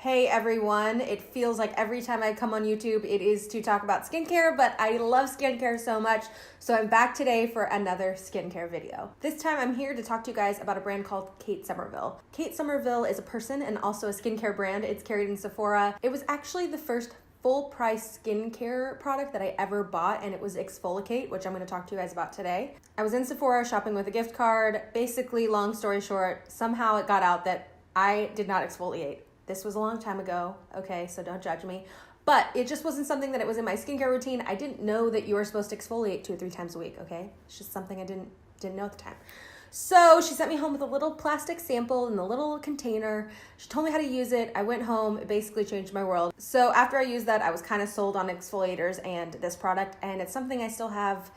Hey everyone, it feels like every time I come on YouTube it is to talk about skincare, but I love skincare so much, so I'm back today for another skincare video. This time I'm here to talk to you guys about a brand called Kate Somerville. Kate Somerville is a person and also a skincare brand. It's carried in Sephora. It was actually the first full price skincare product that I ever bought, and it was ExfoliKate, which I'm going to talk to you guys about today. I was in Sephora shopping with a gift card. Basically, long story short, somehow it got out that I did not exfoliate. This was a long time ago, okay, so don't judge me. But it just wasn't something that it was in my skincare routine. I didn't know that you were supposed to exfoliate 2 or 3 times a week, okay? It's just something I didn't know at the time. So she sent me home with a little plastic sample in a little container. She told me how to use it. I went home. It basically changed my world. So after I used that, I was kind of sold on exfoliators and this product, and it's something I still have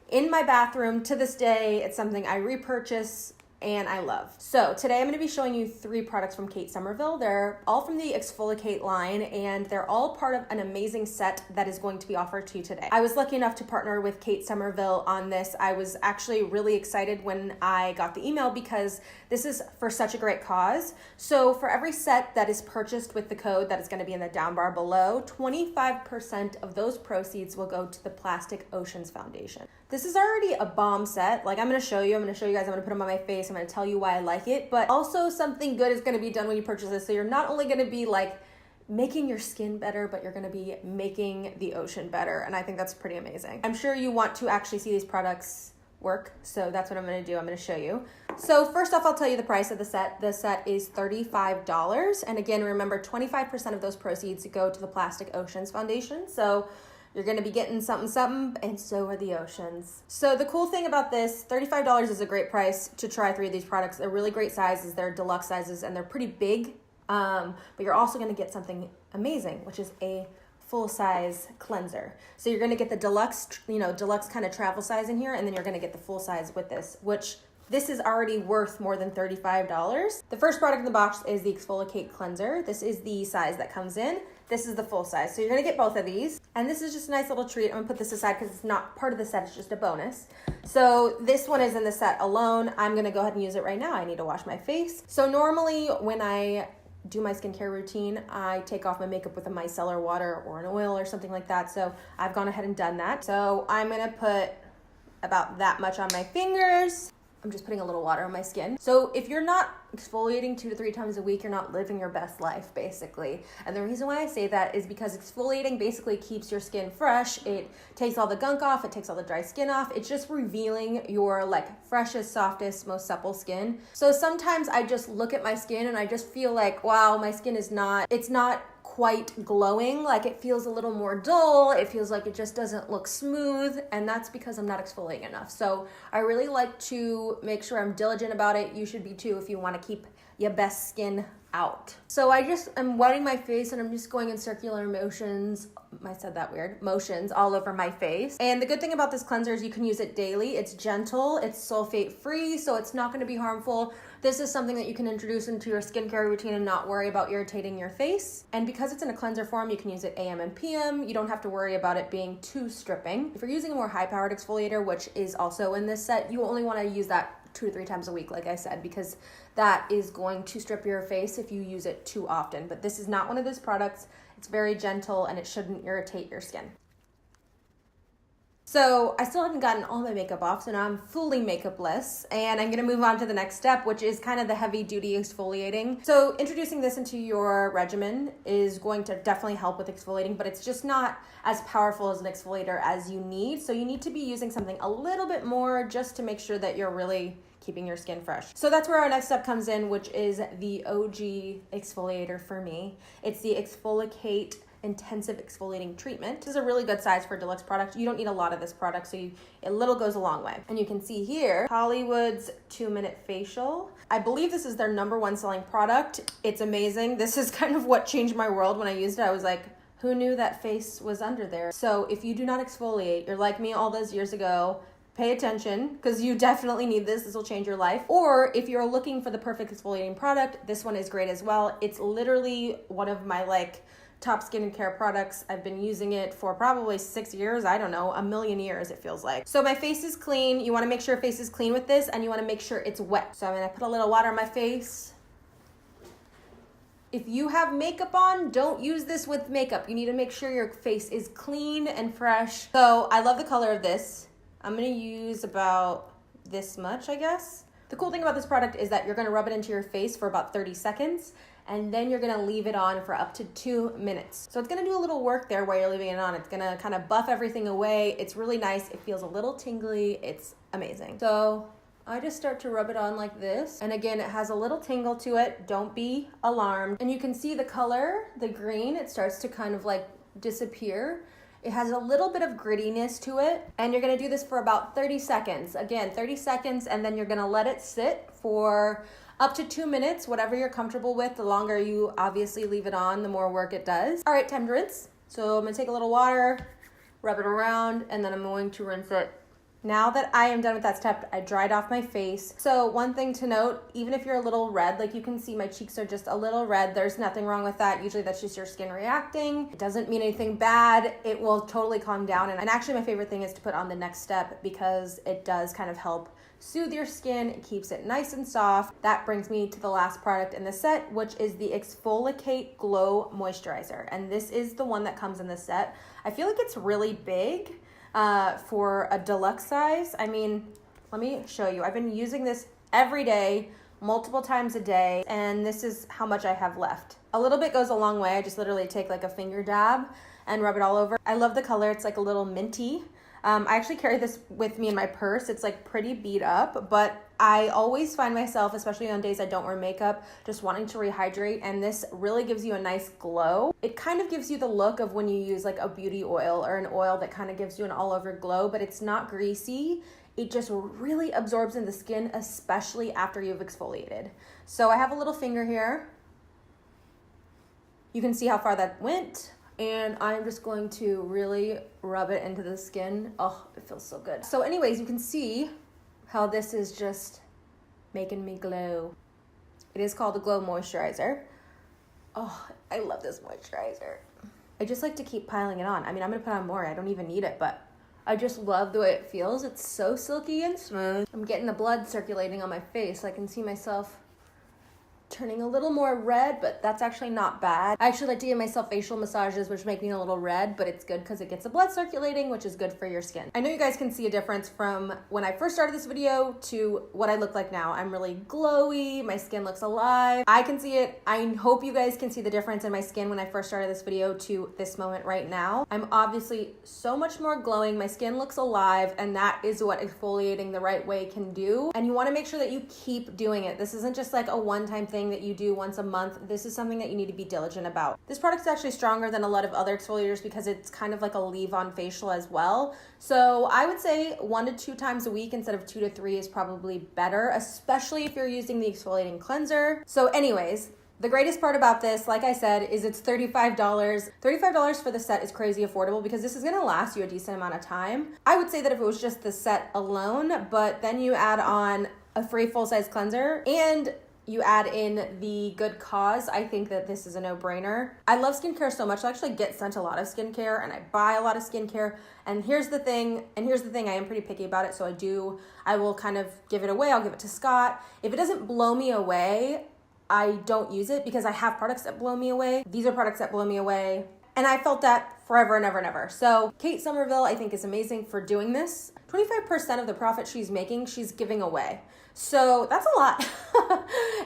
in my bathroom to this day. It's something I repurchase and I love. So today I'm going to be showing you 3 products from Kate Somerville. They're all from the ExfoliKate line, and they're all part of an amazing set that is going to be offered to you today. I was lucky enough to partner with Kate Somerville on this. I was actually really excited when I got the email because this is for such a great cause. So for every set that is purchased with the code that is going to be in the down bar below, 25% of those proceeds will go to the Plastic Oceans Foundation. This is already a bomb set. Like, I'm going to show you guys, I'm going to put them on my face. I'm going to tell you why I like it, but also something good is going to be done when you purchase this. So you're not only going to be like making your skin better, but you're going to be making the ocean better. And I think that's pretty amazing. I'm sure you want to actually see these products work. So that's what I'm going to do. I'm going to show you. So first off, I'll tell you the price of the set. The set is $35. And again, remember 25% of those proceeds go to the Plastic Oceans Foundation. So you're going to be getting something, and so are the oceans. So the cool thing about this, $35 is a great price to try 3 of these products. They're really great sizes. They're deluxe sizes, and they're pretty big. But you're also going to get something amazing, which is a full-size cleanser. So you're going to get the deluxe kind of travel size in here, and then you're going to get the full size with this, which this is already worth more than $35. The first product in the box is the ExfoliKate Cleanser. This is the size that comes in. This is the full size. So you're gonna get both of these. And this is just a nice little treat. I'm gonna put this aside because it's not part of the set, it's just a bonus. So this one is in the set alone. I'm gonna go ahead and use it right now. I need to wash my face. So normally when I do my skincare routine, I take off my makeup with a micellar water or an oil or something like that. So I've gone ahead and done that. So I'm gonna put about that much on my fingers. I'm just putting a little water on my skin. So if you're not exfoliating 2 to 3 times a week, you're not living your best life, basically. And the reason why I say that is because exfoliating basically keeps your skin fresh. It takes all the gunk off. It takes all the dry skin off. It's just revealing your like freshest, softest, most supple skin. So sometimes I just look at my skin and I just feel like, wow, my skin is not quite glowing. Like, it feels a little more dull. It feels like it just doesn't look smooth, and that's because I'm not exfoliating enough. So I really like to make sure I'm diligent about it. You should be too if you want to keep your best skin out. So I'm wetting my face and I'm just going in circular motions. I said that weird. Motions all over my face. And the good thing about this cleanser is you can use it daily. It's gentle, it's sulfate free, so it's not going to be harmful. This is something that you can introduce into your skincare routine and not worry about irritating your face. And because it's in a cleanser form, you can use it AM and PM. You don't have to worry about it being too stripping. If you're using a more high-powered exfoliator, which is also in this set, you only want to use that 2 to 3 times a week, like I said, because that is going to strip your face if you use it too often. But this is not one of those products. It's very gentle and it shouldn't irritate your skin. So I still haven't gotten all my makeup off, so now I'm fully makeupless, and I'm gonna move on to the next step, which is kind of the heavy duty exfoliating. So introducing this into your regimen is going to definitely help with exfoliating, but it's just not as powerful as an exfoliator as you need. So you need to be using something a little bit more just to make sure that you're really keeping your skin fresh. So that's where our next step comes in, which is the OG exfoliator for me. It's the ExfoliKate Intensive Exfoliating Treatment. This is a really good size for a deluxe product. You don't need a lot of this product, so a little goes a long way. And you can see here, Hollywood's 2-minute facial. I believe this is their #1 selling product. It's amazing. This is kind of what changed my world when I used it. I was like, who knew that face was under there? So if you do not exfoliate, you're like me all those years ago, pay attention because you definitely need this. This will change your life. Or if you're looking for the perfect exfoliating product, this one is great as well. It's literally one of my top skincare products. I've been using it for probably 6 years. I don't know, a million years it feels like. So my face is clean. You want to make sure your face is clean with this, and you want to make sure it's wet. So I'm going to put a little water on my face. If you have makeup on, don't use this with makeup. You need to make sure your face is clean and fresh. So I love the color of this. I'm gonna use about this much, I guess. The cool thing about this product is that you're gonna rub it into your face for about 30 seconds, and then you're gonna leave it on for up to 2 minutes. So it's gonna do a little work there while you're leaving it on. It's gonna kind of buff everything away. It's really nice. It feels a little tingly. It's amazing. So I just start to rub it on like this. And again, it has a little tingle to it. Don't be alarmed. And you can see the color, the green, it starts to kind of like disappear. It has a little bit of grittiness to it. And you're gonna do this for about 30 seconds. Again, 30 seconds, and then you're gonna let it sit for up to 2 minutes, whatever you're comfortable with. The longer you obviously leave it on, the more work it does. All right, time to rinse. So I'm gonna take a little water, rub it around, and then I'm going to rinse it. Now that I am done with that step, I dried off my face. So one thing to note, even if you're a little red, like you can see my cheeks are just a little red, there's nothing wrong with that. Usually that's just your skin reacting. It doesn't mean anything bad. It will totally calm down. And actually my favorite thing is to put on the next step because it does kind of help soothe your skin. It keeps it nice and soft. That brings me to the last product in the set, which is the ExfoliKate Glow Moisturizer. And this is the one that comes in the set. I feel like it's really big. For a deluxe size. I mean, let me show you. I've been using this every day, multiple times a day, and this is how much I have left. A little bit goes a long way. I just literally take like a finger dab and rub it all over. I love the color. It's like a little minty. I actually carry this with me in my purse. It's like pretty beat up, but I always find myself, especially on days I don't wear makeup, just wanting to rehydrate, and this really gives you a nice glow. It kind of gives you the look of when you use like a beauty oil or an oil that kind of gives you an all over glow, but it's not greasy. It just really absorbs in the skin, especially after you've exfoliated. So I have a little finger here. You can see how far that went. And I'm just going to really rub it into the skin. Oh, it feels so good. So anyways, you can see how this is just making me glow. It is called the Glow Moisturizer. Oh, I love this moisturizer. I just like to keep piling it on. I mean, I'm gonna put on more. I don't even need it, but I just love the way it feels. It's so silky and smooth. I'm getting the blood circulating on my face. I can see myself turning a little more red, but that's actually not bad. I actually like to give myself facial massages, which make me a little red, but it's good because it gets the blood circulating, which is good for your skin. I know you guys can see a difference from when I first started this video to what I look like now. I'm really glowy, my skin looks alive. I can see it. I hope you guys can see the difference in my skin when I first started this video to this moment right now. I'm obviously so much more glowing. My skin looks alive, and that is what exfoliating the right way can do. And you want to make sure that you keep doing it. This isn't just like a one-time thing that you do once a month. This is something that you need to be diligent about. This product is actually stronger than a lot of other exfoliators because it's kind of like a leave-on facial as well. So I would say 1 to 2 times a week instead of 2 to 3 is probably better, especially if you're using the exfoliating cleanser. So anyways, the greatest part about this, like I said, is it's $35. $35 for the set is crazy affordable because this is gonna last you a decent amount of time. I would say that if it was just the set alone, but then you add on a free full-size cleanser and you add in the good cause, I think that this is a no-brainer. I love skincare so much. I actually get sent a lot of skincare and I buy a lot of skincare. And here's the thing, I am pretty picky about it, so I will kind of give it away. I'll give it to Scott. If it doesn't blow me away, I don't use it because I have products that blow me away. These are products that blow me away. And I felt that forever and ever and ever. So Kate Somerville, I think, is amazing for doing this. 25% of the profit she's making, she's giving away. So that's a lot.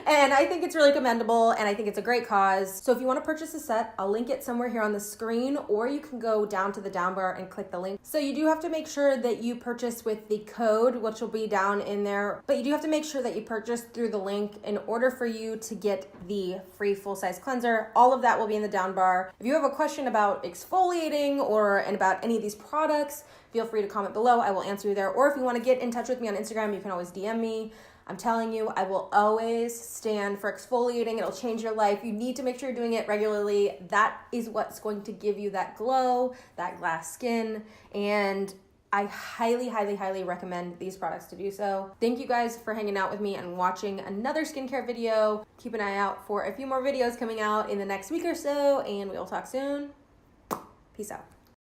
And I think it's really commendable and I think it's a great cause. So if you want to purchase a set, I'll link it somewhere here on the screen, or you can go down to the down bar and click the link. So you do have to make sure that you purchase with the code, which will be down in there, but you do have to make sure that you purchase through the link in order for you to get the free full-size cleanser. All of that will be in the down bar. If you have a question about exfoliating and about any of these products, feel free to comment below. I will answer you there. Or if you want to get in touch with me on Instagram, you can always DM me. I'm telling you, I will always stand for exfoliating. It'll change your life. You need to make sure you're doing it regularly. That is what's going to give you that glow, that glass skin. And I highly, highly, highly recommend these products to do so. Thank you guys for hanging out with me and watching another skincare video. Keep an eye out for a few more videos coming out in the next week or so, and we will talk soon. Peace out.